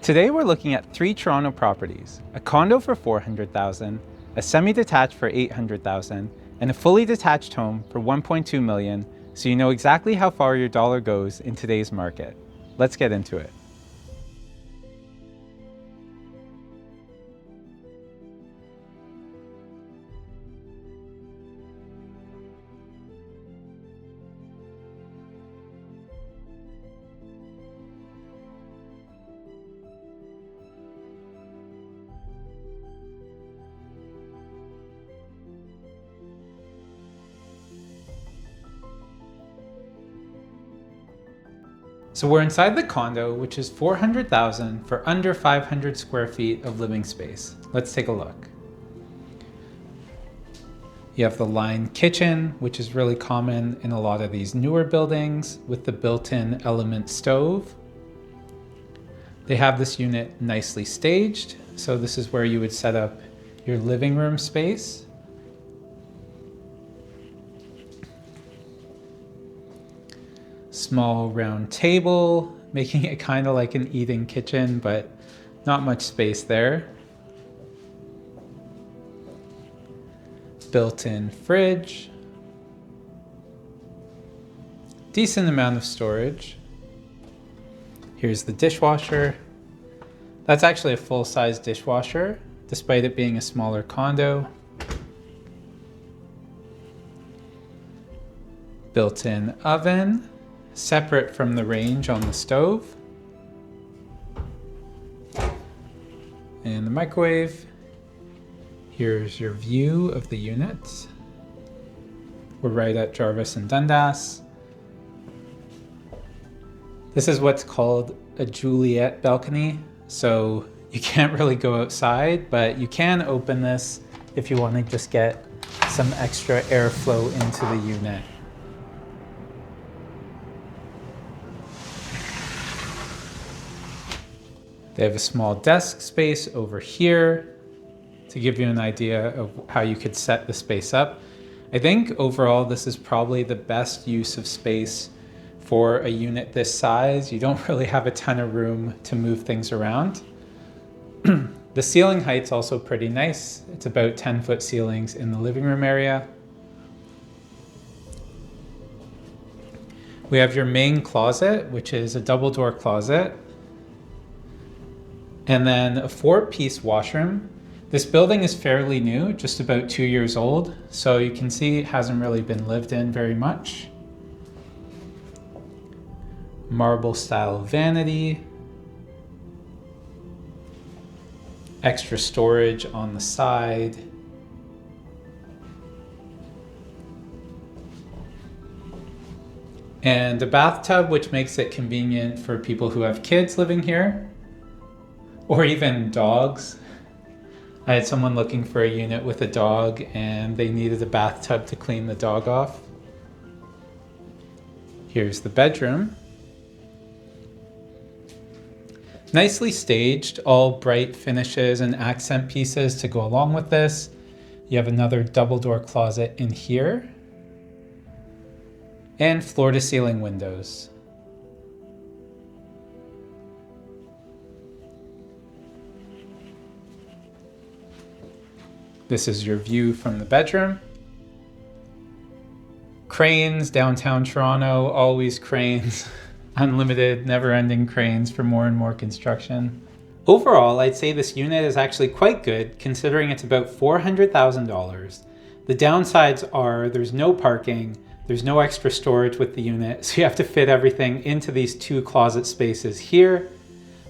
Today we're looking at 3 Toronto properties: a condo for $400,000, a semi-detached for $800,000, and a fully detached home for $1.2 million, so you know exactly how far your dollar goes in today's market. Let's get into it. So we're inside the condo, which is $400,000 for under 500 square feet of living space. Let's take a look. You have the lined kitchen, which is really common in a lot of these newer buildings, with the built-in element stove. They have this unit nicely staged, so this is where you would set up your living room space. Small round table, making it kind of like an eating kitchen, but not much space there. Built-in fridge. Decent amount of storage. Here's the dishwasher. That's actually a full-size dishwasher, despite it being a smaller condo. Built-in oven, separate from the range on the stove. And the microwave. Here's your view of the unit. We're right at Jarvis and Dundas. This is what's called a Juliet balcony. So you can't really go outside, but you can open this if you want to just get some extra airflow into the unit. They have a small desk space over here to give you an idea of how you could set the space up. I think overall this is probably the best use of space for a unit this size. You don't really have a ton of room to move things around. The ceiling height's also pretty nice. It's about 10-foot ceilings in the living room area. We have your main closet, which is a double door closet. And then a 4-piece washroom. This building is fairly new, just about 2 years old, so you can see it hasn't really been lived in very much. Marble style vanity. Extra storage on the side. And a bathtub, which makes it convenient for people who have kids living here, or even dogs. I had someone looking for a unit with a dog and they needed a bathtub to clean the dog off. Here's the bedroom. Nicely staged, all bright finishes and accent pieces to go along with this. You have another double door closet in here. And floor to ceiling windows. This is your view from the bedroom. Cranes, downtown Toronto, always cranes. Unlimited, never-ending cranes for more and more construction. Overall, I'd say this unit is actually quite good, considering it's about $400,000. The downsides are there's no parking, there's no extra storage with the unit, so you have to fit everything into these 2 closet spaces here.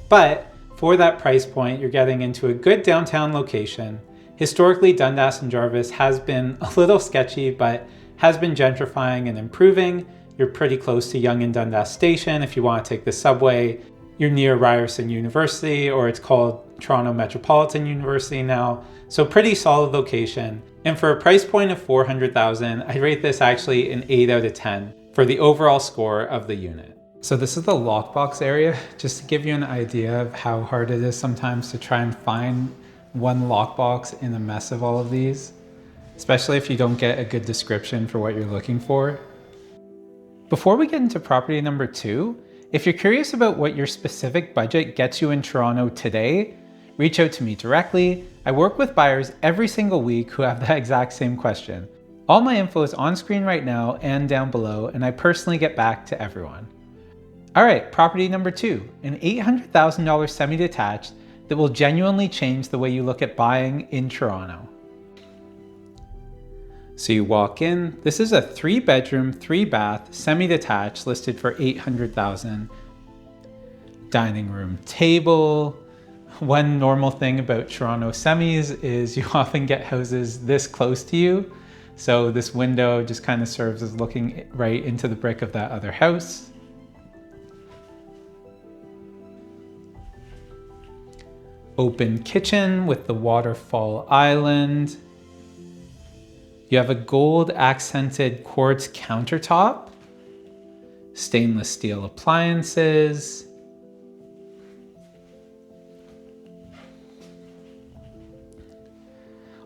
But for that price point, you're getting into a good downtown location. Historically, Dundas and Jarvis has been a little sketchy, but has been gentrifying and improving. You're pretty close to Yonge and Dundas Station if you want to take the subway. You're near Ryerson University, or it's called Toronto Metropolitan University now. So pretty solid location. And for a price point of $400,000, I'd rate this actually an 8 out of 10 for the overall score of the unit. So this is the lockbox area, just to give you an idea of how hard it is sometimes to try and find one lockbox in a mess of all of these, especially if you don't get a good description for what you're looking for. Before we get into property number 2, If you're curious about what your specific budget gets you in Toronto today, reach out to me directly. I work with buyers every single week who have that exact same question. All my info is on screen right now and down below, and I personally get back to everyone. All right, property number 2, an $800,000 semi-detached that will genuinely change the way you look at buying in Toronto. So you walk in, this is a 3-bedroom, 3-bath, semi-detached listed for $800,000. Dining room table. One normal thing about Toronto semis is you often get houses this close to you. So this window just kind of serves as looking right into the brick of that other house. Open kitchen with the waterfall island. You have a gold accented quartz countertop, stainless steel appliances,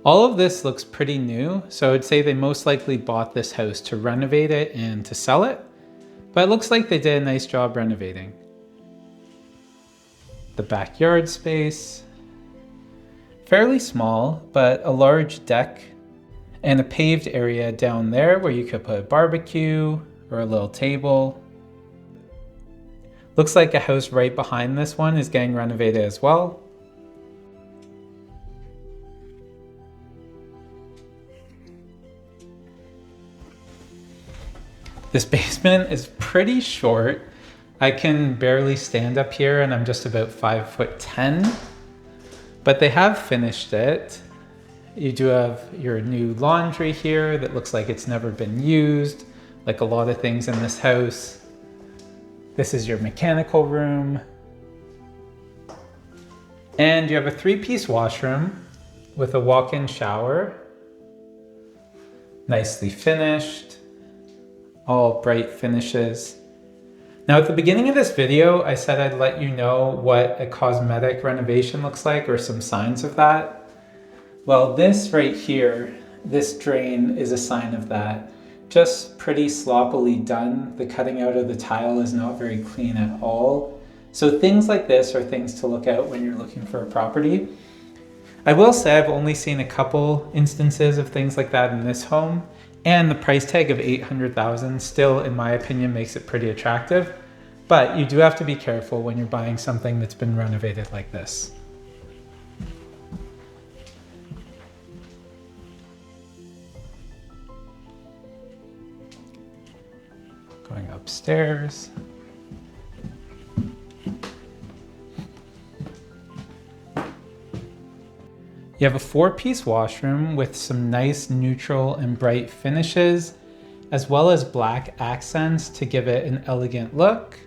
all of this looks pretty new, so I would say they most likely bought this house to renovate it and to sell it, but it looks like they did a nice job renovating. The backyard space, fairly small, but a large deck and a paved area down there where you could put a barbecue or a little table. Looks like a house right behind this one is getting renovated as well. This basement is pretty short. I can barely stand up here and I'm just about 5'10", but they have finished it. You do have your new laundry here that looks like it's never been used, like a lot of things in this house. This is your mechanical room. And you have a 3-piece washroom with a walk-in shower. Nicely finished, all bright finishes. Now at the beginning of this video, I said I'd let you know what a cosmetic renovation looks like or some signs of that. Well, this right here, this drain is a sign of that. Just pretty sloppily done. The cutting out of the tile is not very clean at all. So things like this are things to look out when you're looking for a property. I will say I've only seen a couple instances of things like that in this home, and the price tag of $800,000 still, in my opinion, makes it pretty attractive. But you do have to be careful when you're buying something that's been renovated like this. Going upstairs. You have a 4-piece washroom with some nice neutral and bright finishes, as well as black accents to give it an elegant look.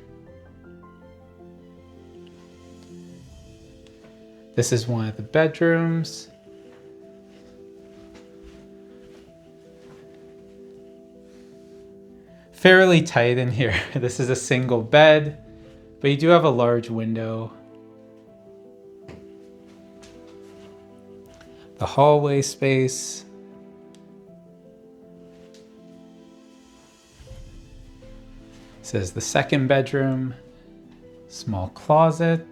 This is one of the bedrooms. Fairly tight in here. This is a single bed, but you do have a large window. The hallway space. This is the second bedroom. Small closet.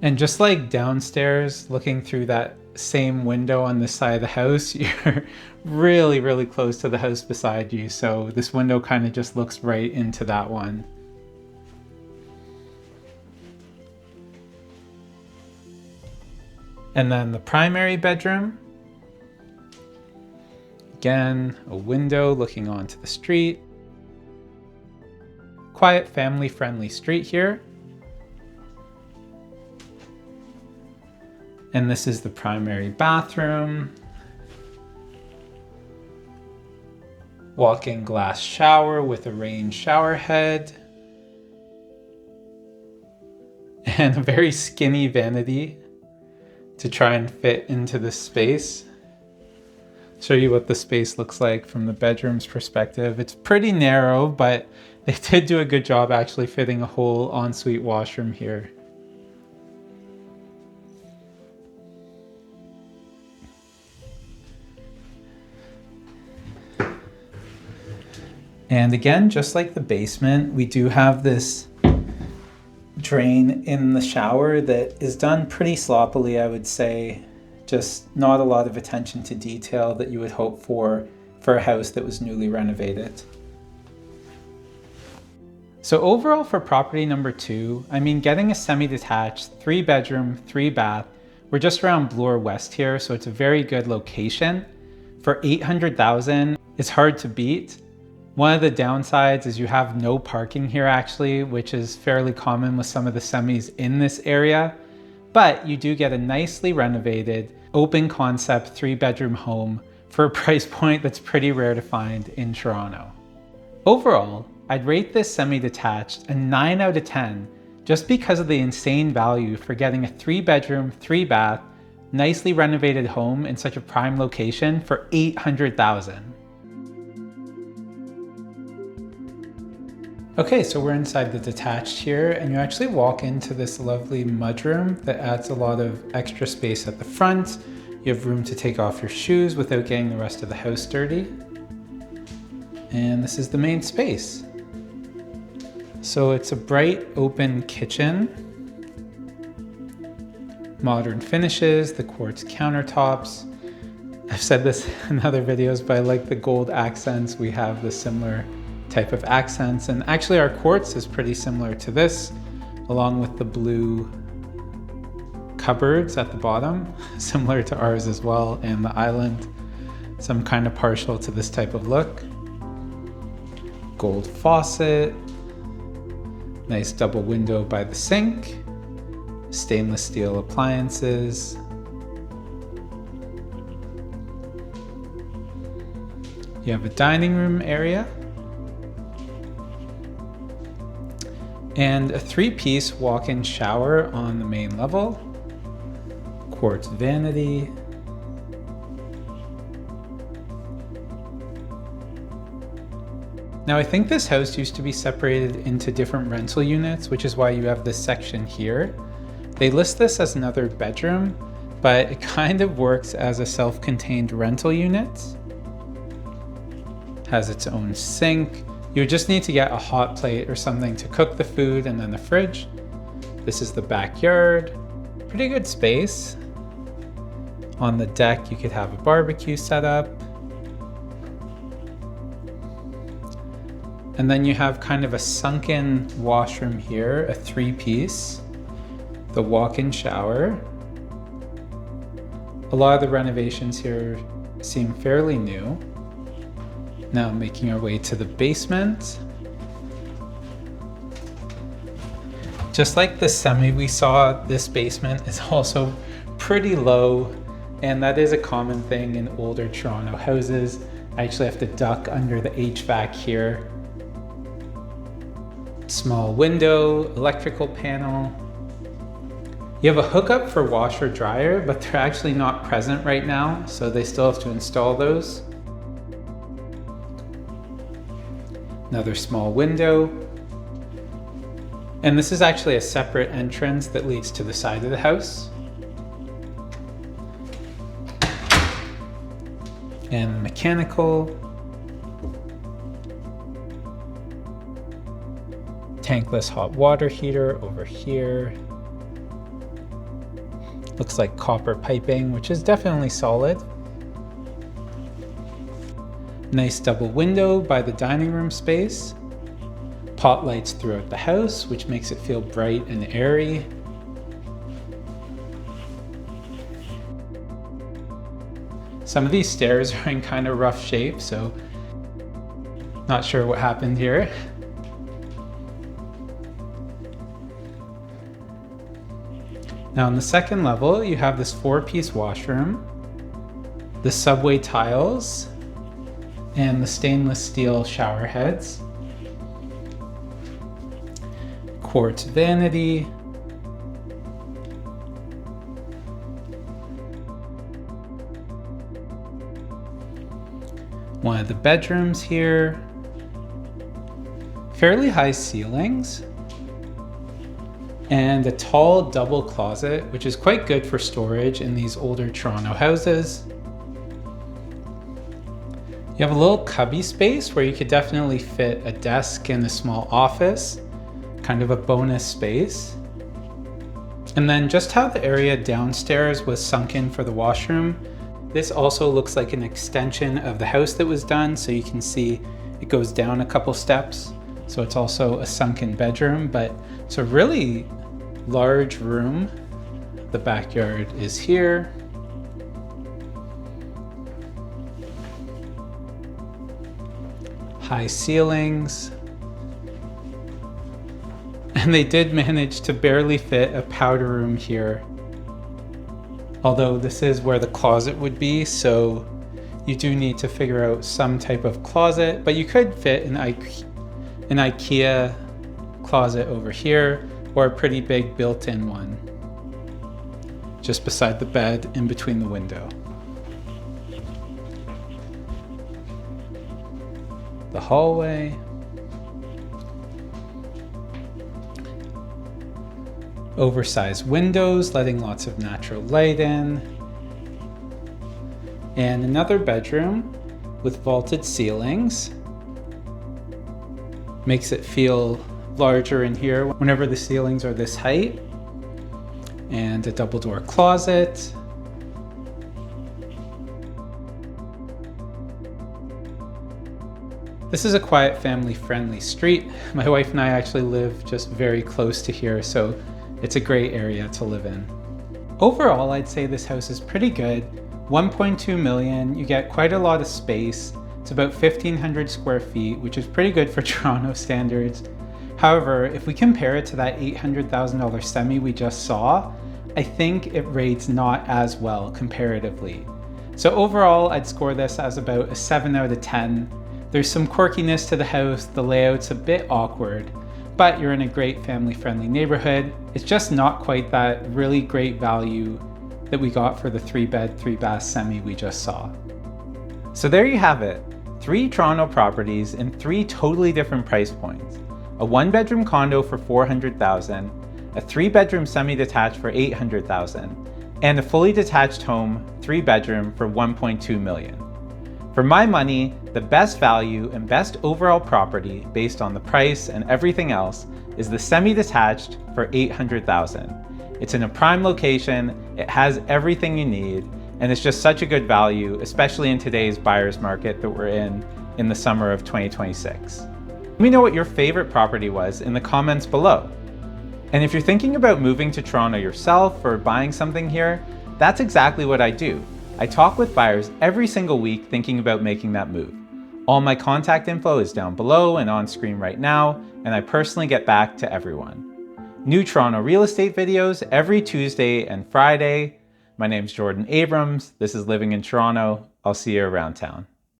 And just like downstairs, looking through that same window on this side of the house, you're really close to the house beside you. So this window kind of just looks right into that one. And then the primary bedroom. Again, a window looking onto the street. Quiet, family-friendly street here. And this is the primary bathroom. Walk-in glass shower with a rain shower head. And a very skinny vanity to try and fit into this space. Show you what the space looks like from the bedroom's perspective. It's pretty narrow, but they did do a good job actually fitting a whole ensuite washroom here. And again, just like the basement, we do have this drain in the shower that is done pretty sloppily, I would say. Just not a lot of attention to detail that you would hope for a house that was newly renovated. So overall for property number 2, I mean, getting a semi-detached 3-bedroom, 3-bath, we're just around Bloor West here, so it's a very good location. For $800,000, it's hard to beat. One of the downsides is you have no parking here actually, which is fairly common with some of the semis in this area, but you do get a nicely renovated, open concept 3-bedroom home for a price point that's pretty rare to find in Toronto. Overall, I'd rate this semi-detached a 9 out of 10 just because of the insane value for getting a 3-bedroom, 3-bath, nicely renovated home in such a prime location for $800,000. Okay, so we're inside the detached here, and you actually walk into this lovely mudroom that adds a lot of extra space at the front. You have room to take off your shoes without getting the rest of the house dirty. And this is the main space. So it's a bright open kitchen, modern finishes, the quartz countertops. I've said this in other videos, but I like the gold accents. We have the similar type of accents, and actually our quartz is pretty similar to this, along with the blue cupboards at the bottom, similar to ours as well, and the island. So I'm kind of partial to this type of look. Gold faucet, nice double window by the sink, stainless steel appliances. You have a dining room area and a 3-piece walk-in shower on the main level, quartz vanity, Now I think this house used to be separated into different rental units, which is why you have this section here. They list this as another bedroom, but it kind of works as a self-contained rental unit. Has its own sink. You just need to get a hot plate or something to cook the food, and then the fridge. This is the backyard. Pretty good space. On the deck, you could have a barbecue set up. And then you have kind of a sunken washroom here, a 3-piece, the walk-in shower. A lot of the renovations here seem fairly new. Now making our way to the basement. Just like the semi we saw, this basement is also pretty low, and that is a common thing in older Toronto houses. I actually have to duck under the HVAC here. Small window, electrical panel. You have a hookup for washer dryer, but they're actually not present right now, so they still have to install those. Another small window. And this is actually a separate entrance that leads to the side of the house. And mechanical. Tankless hot water heater over here. Looks like copper piping, which is definitely solid. Nice double window by the dining room space. Pot lights throughout the house, which makes it feel bright and airy. Some of these stairs are in kind of rough shape, so not sure what happened here. Now on the second level, you have this 4-piece washroom, the subway tiles, and the stainless steel shower heads. Quartz vanity. One of the bedrooms here. Fairly high ceilings. And a tall double closet, which is quite good for storage in these older Toronto houses. You You have a little cubby space where you could definitely fit a desk and a small office, kind of a bonus space. And then just how the area downstairs was sunk in for the washroom, this also looks like an extension of the house that was done. So you can see it goes down a couple steps. So it's also a sunken bedroom, but it's a really large room. The backyard is here. High ceilings. And they did manage to barely fit a powder room here. Although this is where the closet would be, so you do need to figure out some type of closet, but you could fit an IKEA closet over here, or a pretty big built-in one, just beside the bed in between the window. The hallway. Oversized windows, letting lots of natural light in. And another bedroom with vaulted ceilings. Makes it feel larger in here whenever the ceilings are this height. And a double door closet. This is a quiet, family-friendly street. My wife and I actually live just very close to here, so it's a great area to live in. Overall, I'd say this house is pretty good. 1.2 million, you get quite a lot of space. It's about 1,500 square feet, which is pretty good for Toronto standards. However, if we compare it to that $800,000 semi we just saw, I think it rates not as well comparatively. So overall, I'd score this as about a 7 out of 10. There's some quirkiness to the house, the layout's a bit awkward, but you're in a great family-friendly neighborhood. It's just not quite that really great value that we got for the 3-bed, 3-bath semi we just saw. So there you have it. 3 Toronto properties in 3 totally different price points. A 1-bedroom condo for $400,000, a 3-bedroom semi-detached for $800,000, and a fully detached home, 3-bedroom for $1.2 million. For my money, the best value and best overall property based on the price and everything else is the semi-detached for $800,000. It's in a prime location, it has everything you need, and it's just such a good value, especially in today's buyer's market that we're in the summer of 2026. Let me know what your favorite property was in the comments below. And if you're thinking about moving to Toronto yourself or buying something here, that's exactly what I do. I talk with buyers every single week thinking about making that move. All my contact info is down below and on screen right now, and I personally get back to everyone. New Toronto real estate videos every Tuesday and Friday. My name's Jordan Abrams. This is Living in Toronto. I'll see you around town.